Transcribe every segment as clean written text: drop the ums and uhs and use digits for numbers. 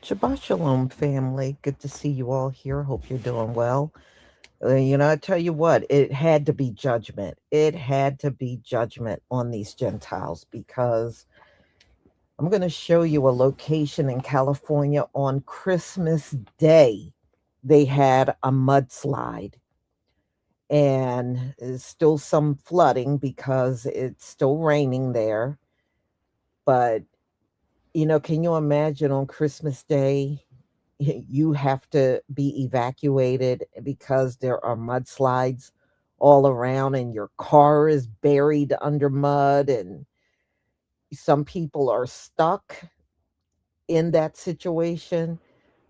Shabbat Shalom, family. Good to see you all here. Hope you're doing well. I tell you what, it had to be judgment. It had to be judgment on these Gentiles because I'm going to show you a location in California on Christmas Day. They had a mudslide, and there's still some flooding because it's still raining there. But, can you imagine on Christmas Day? You have to be evacuated because there are mudslides all around and your car is buried under mud, and some people are stuck in that situation.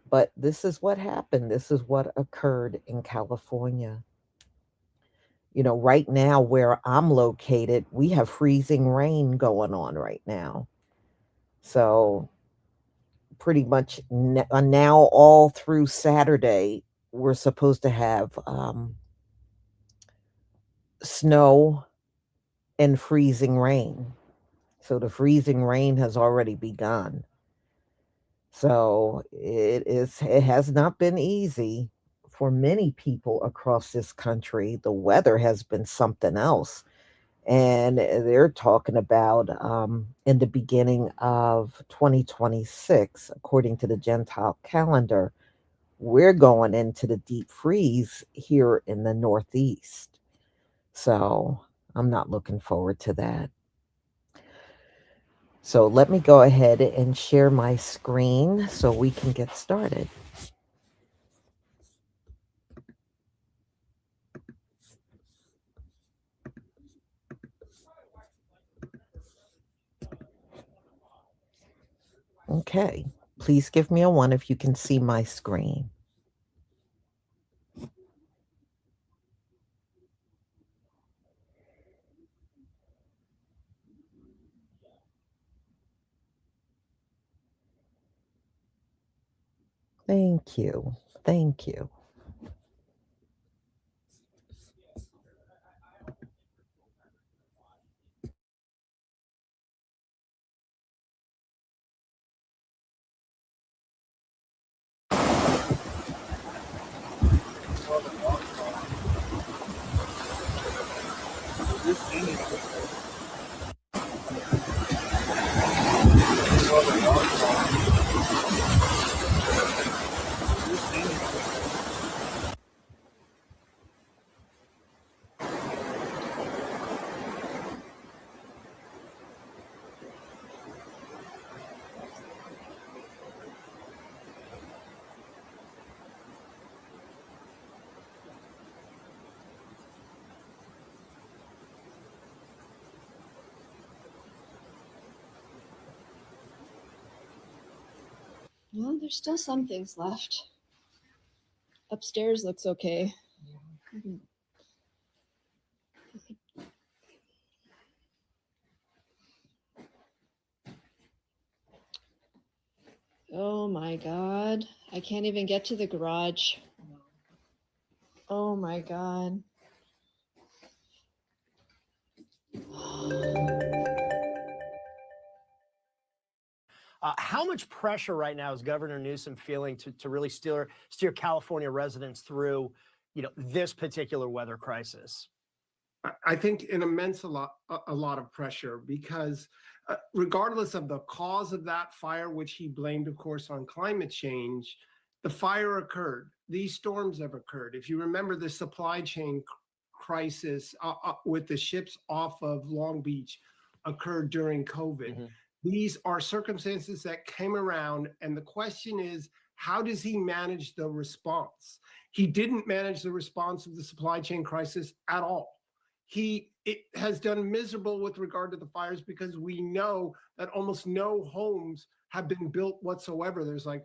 But this is what happened. This is what occurred in California. Right now where I'm located, we have freezing rain going on right now. So pretty much now all through Saturday, we're supposed to have snow and freezing rain. So the freezing rain has already begun. So it has not been easy for many people across this country. The weather has been something else. And they're talking about in the beginning of 2026, according to the Gentile calendar, we're going into the deep freeze here in the Northeast. So I'm not looking forward to that. So let me go ahead and share my screen so we can get started. Okay, please give me a 1 if you can see my screen. Thank you. Thank you. Well, there's still some things left. Upstairs looks okay. Oh my God. I can't even get to the garage. Oh my God. How much pressure right now is Governor Newsom feeling to really steer California residents through, this particular weather crisis? I think an immense a lot of pressure because regardless of the cause of that fire, which he blamed, of course, on climate change, the fire occurred. These storms have occurred. If you remember the supply chain crisis with the ships off of Long Beach occurred during COVID. Mm-hmm. These are circumstances that came around, and the question is, how does he manage the response? He didn't manage the response of the supply chain crisis at all. It has done miserable with regard to the fires because we know that almost no homes have been built whatsoever. There's like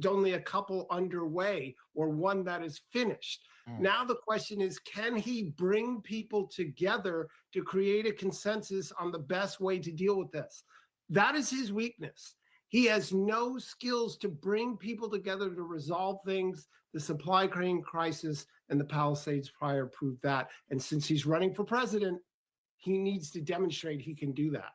only a couple underway or one that is finished. Now the question is, can he bring people together to create a consensus on the best way to deal with this? That is his weakness. He has no skills to bring people together to resolve things. The supply chain crisis and the Palisades fire proved that. And since he's running for president, he needs to demonstrate he can do that.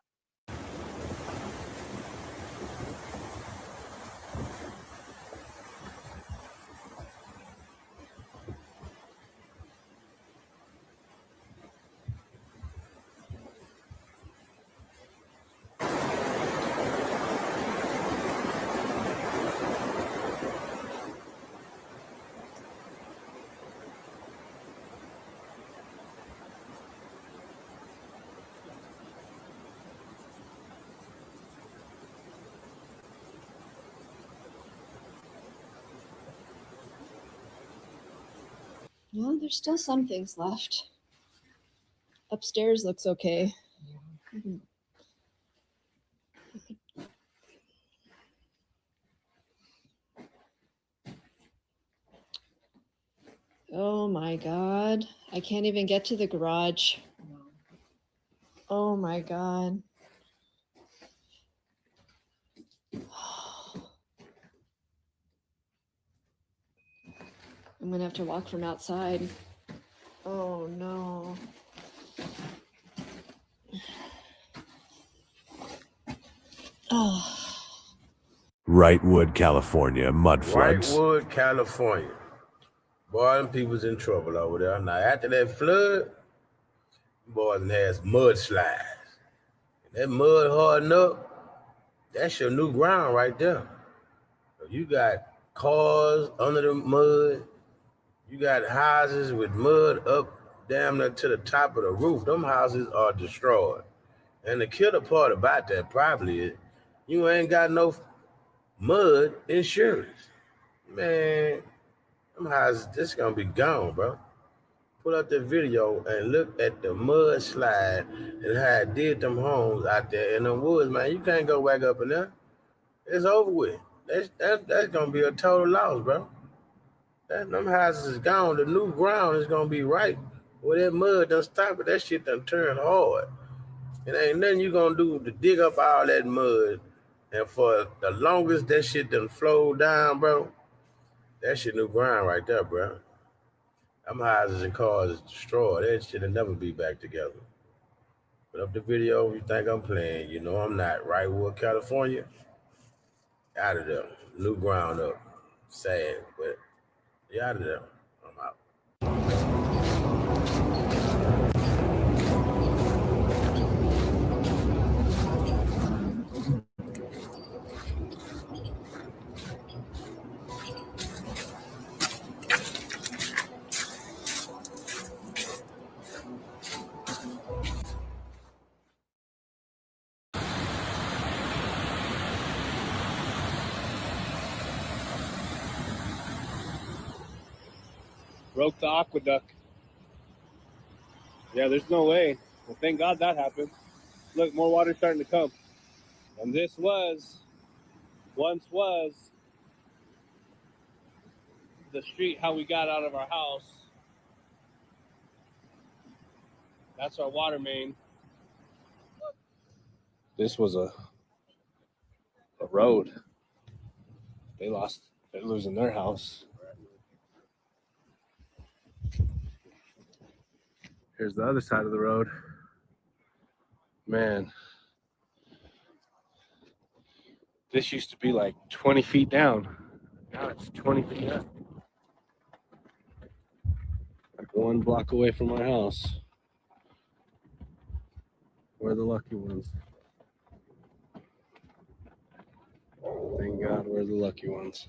Well, there's still some things left. Upstairs looks okay. Mhm. Oh my God. I can't even get to the garage. Oh my God. I'm gonna have to walk from outside. Oh no. Oh. Wrightwood, California, mud floods. Wrightwood, California. Boy, them people's in trouble over there. Now, after that flood, boys has mudslides. That mud harden up, that's your new ground right there. You got cars under the mud. You got houses with mud up damn near to the top of the roof. Them houses are destroyed. And the killer part about that probably is you ain't got no mud insurance. Man, them houses, this gonna be gone, bro. Pull up the video and look at the mudslide and how it did them homes out there in the woods, man. You can't go back up in there. It's over with. That's gonna be a total loss, bro. Them houses is gone. The new ground is gonna be right where that mud done stop it. That shit done turn hard. It ain't nothing you gonna do to dig up all that mud. And for the longest that shit done flowed down, bro, that's your new ground right there, bro. Them houses and cars is destroyed. That shit'll never be back together. Put up the video if you think I'm playing. You know I'm not. Wrightwood, California. Out of there. New ground up. Sad, but you out of there. I'm out. Broke the aqueduct. Yeah, there's no way. Well, thank God that happened. Look, more water's starting to come. And this once was, the street how we got out of our house. That's our water main. This was a road. They're losing their house. Here's the other side of the road. Man, this used to be like 20 feet down. Now it's 20 feet up. Like 1 block away from my house. We're the lucky ones. Thank God we're the lucky ones.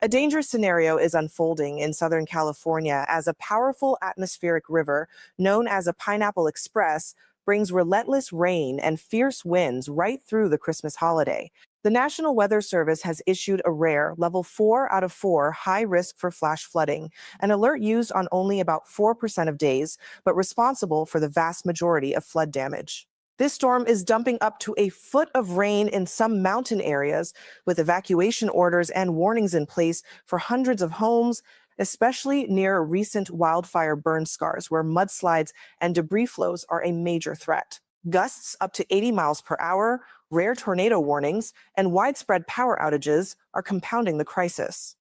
A dangerous scenario is unfolding in Southern California as a powerful atmospheric river known as a Pineapple Express brings relentless rain and fierce winds right through the Christmas holiday. The National Weather Service has issued a rare level 4 out of 4 high risk for flash flooding, an alert used on only about 4% of days, but responsible for the vast majority of flood damage. This storm is dumping up to a foot of rain in some mountain areas, with evacuation orders and warnings in place for hundreds of homes, especially near recent wildfire burn scars where mudslides and debris flows are a major threat. Gusts up to 80 miles per hour, rare tornado warnings, and widespread power outages are compounding the crisis.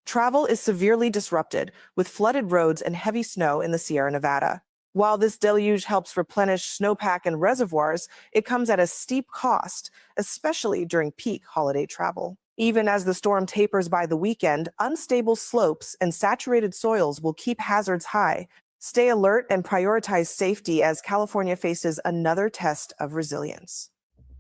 Travel is severely disrupted, with flooded roads and heavy snow in the Sierra Nevada. While this deluge helps replenish snowpack and reservoirs, it comes at a steep cost, especially during peak holiday travel. Even as the storm tapers by the weekend, unstable slopes and saturated soils will keep hazards high. Stay alert and prioritize safety as California faces another test of resilience.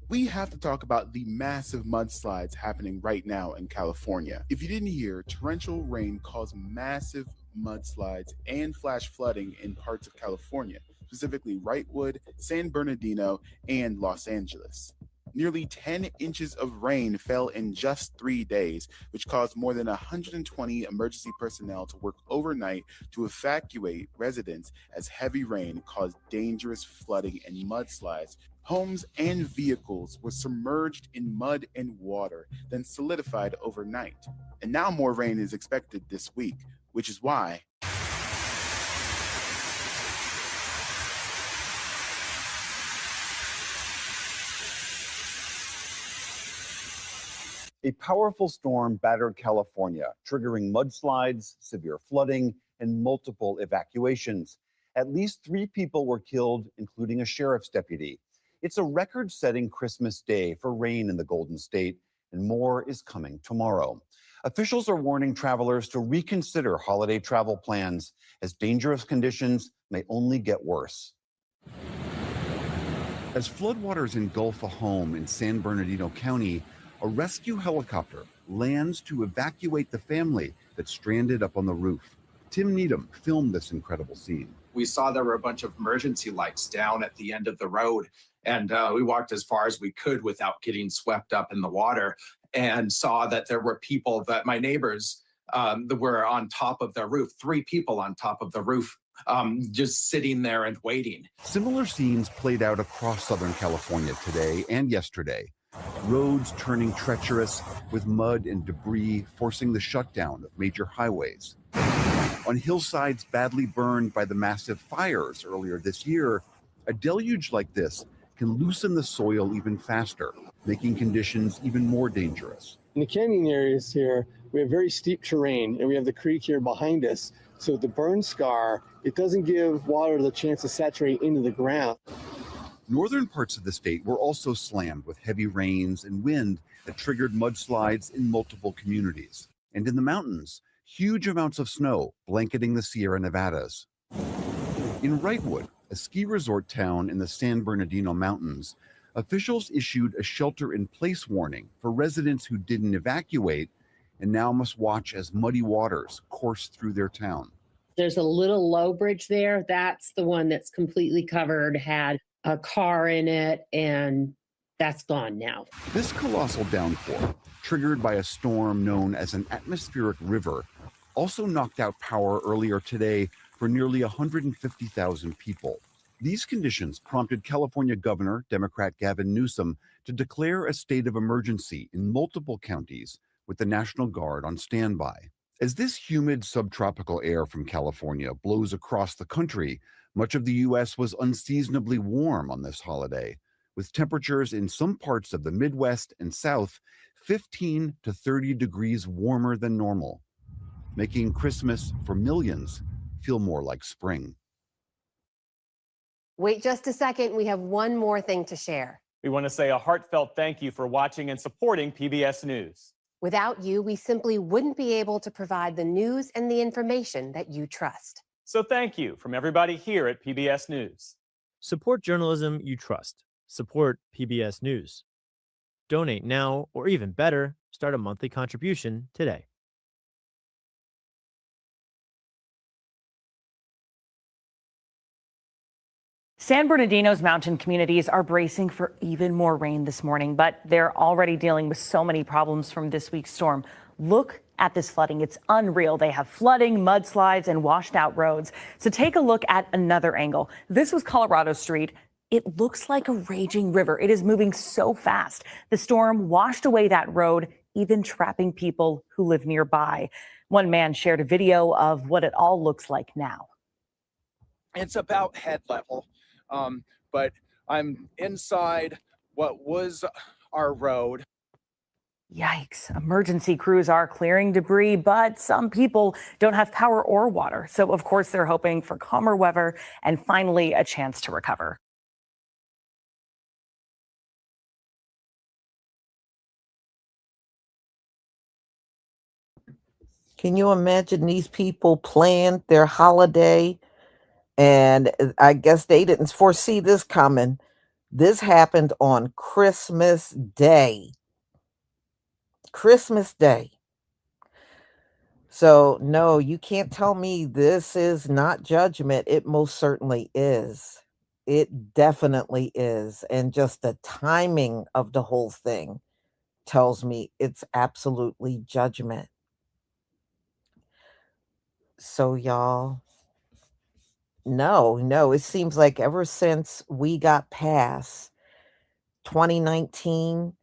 We have to talk about the massive mudslides happening right now in California. If you didn't hear, torrential rain caused massive mudslides and flash flooding in parts of California, specifically Wrightwood, San Bernardino, and Los Angeles. Nearly 10 inches of rain fell in just 3 days, which caused more than 120 emergency personnel to work overnight to evacuate residents as heavy rain caused dangerous flooding and mudslides. Homes and vehicles were submerged in mud and water, then solidified overnight. And now more rain is expected this week, which is why a powerful storm battered California, triggering mudslides, severe flooding, and multiple evacuations. At least 3 people were killed, including a sheriff's deputy. It's a record-setting Christmas day for rain in the Golden State, and more is coming tomorrow. Officials are warning travelers to reconsider holiday travel plans, as dangerous conditions may only get worse. As floodwaters engulf a home in San Bernardino County, a rescue helicopter lands to evacuate the family that's stranded up on the roof. Tim Needham filmed this incredible scene. We saw there were a bunch of emergency lights down at the end of the road, and we walked as far as we could without getting swept up in the water, and saw that there were people, that my neighbors that were on top of their roof, 3 people on top of the roof, just sitting there and waiting. Similar scenes played out across Southern California today and yesterday. Roads turning treacherous, with mud and debris forcing the shutdown of major highways. On hillsides badly burned by the massive fires earlier this year, a deluge like this can loosen the soil even faster, making conditions even more dangerous. In the canyon areas here, we have very steep terrain, and we have the creek here behind us. So the burn scar, it doesn't give water the chance to saturate into the ground. Northern parts of the state were also slammed with heavy rains and wind that triggered mudslides in multiple communities. And in the mountains, huge amounts of snow blanketing the Sierra Nevadas. In Wrightwood, a ski resort town in the San Bernardino Mountains, officials issued a shelter-in-place warning for residents who didn't evacuate and now must watch as muddy waters course through their town. There's a little low bridge there. That's the one that's completely covered, had a car in it, and that's gone now. This colossal downpour, triggered by a storm known as an atmospheric river, also knocked out power earlier today for nearly 150,000 people. These conditions prompted California Governor, Democrat Gavin Newsom, to declare a state of emergency in multiple counties with the National Guard on standby. As this humid subtropical air from California blows across the country, much of the U.S. was unseasonably warm on this holiday, with temperatures in some parts of the Midwest and South 15 to 30 degrees warmer than normal, making Christmas for millions feel more like spring. Wait just a second. We have one more thing to share. We want to say a heartfelt thank you for watching and supporting PBS News. Without you, we simply wouldn't be able to provide the news and the information that you trust. So thank you from everybody here at PBS News. Support journalism you trust. Support PBS News. Donate now, or even better, start a monthly contribution today. San Bernardino's mountain communities are bracing for even more rain this morning, but they're already dealing with so many problems from this week's storm. Look at this flooding. It's unreal. They have flooding, mudslides, and washed out roads. So take a look at another angle. This was Colorado Street. It looks like a raging river. It is moving so fast. The storm washed away that road, even trapping people who live nearby. One man shared a video of what it all looks like now. It's about head level. But I'm inside what was our road. Yikes. Emergency crews are clearing debris, but some people don't have power or water. So, of course, they're hoping for calmer weather and finally a chance to recover. Can you imagine these people planned their holiday? And I guess they didn't foresee this coming. This happened on Christmas Day. Christmas Day. So, no, you can't tell me this is not judgment. It most certainly is. It definitely is. And just the timing of the whole thing tells me it's absolutely judgment. So, y'all, no, it seems like ever since we got past 2019,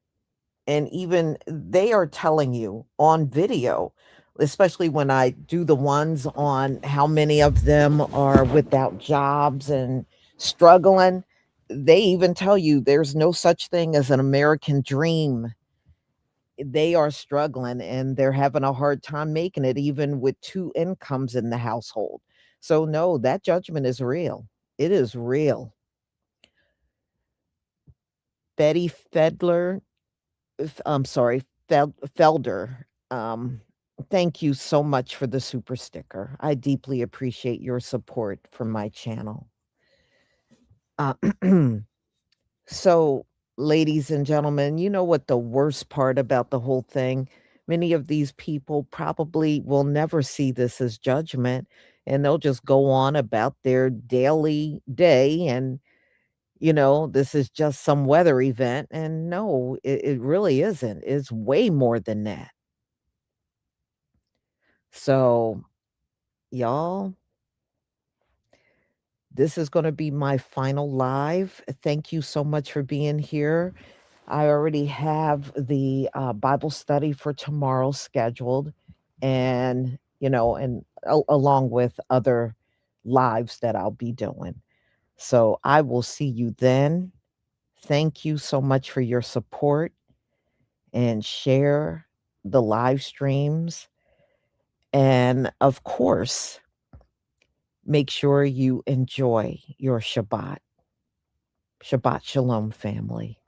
and even they are telling you on video, especially when I do the ones on how many of them are without jobs and struggling, they even tell you there's no such thing as an American dream. They are struggling and they're having a hard time making it, even with two incomes in the household. So, no, that judgment is real. It is real. Betty Fedler, I'm sorry, Felder. Thank you so much for the super sticker. I deeply appreciate your support for my channel. Uh, so, ladies and gentlemen, you know what the worst part about the whole thing? Many of these people probably will never see this as judgment and they'll just go on about their daily day and this is just some weather event. And no, it really isn't. It's way more than that. So, y'all, this is going to be my final live. Thank you so much for being here. I already have the Bible study for tomorrow scheduled, and, along with other lives that I'll be doing. So I will see you then. Thank you so much for your support and share the live streams. And of course, make sure you enjoy your Shabbat. Shabbat Shalom, family.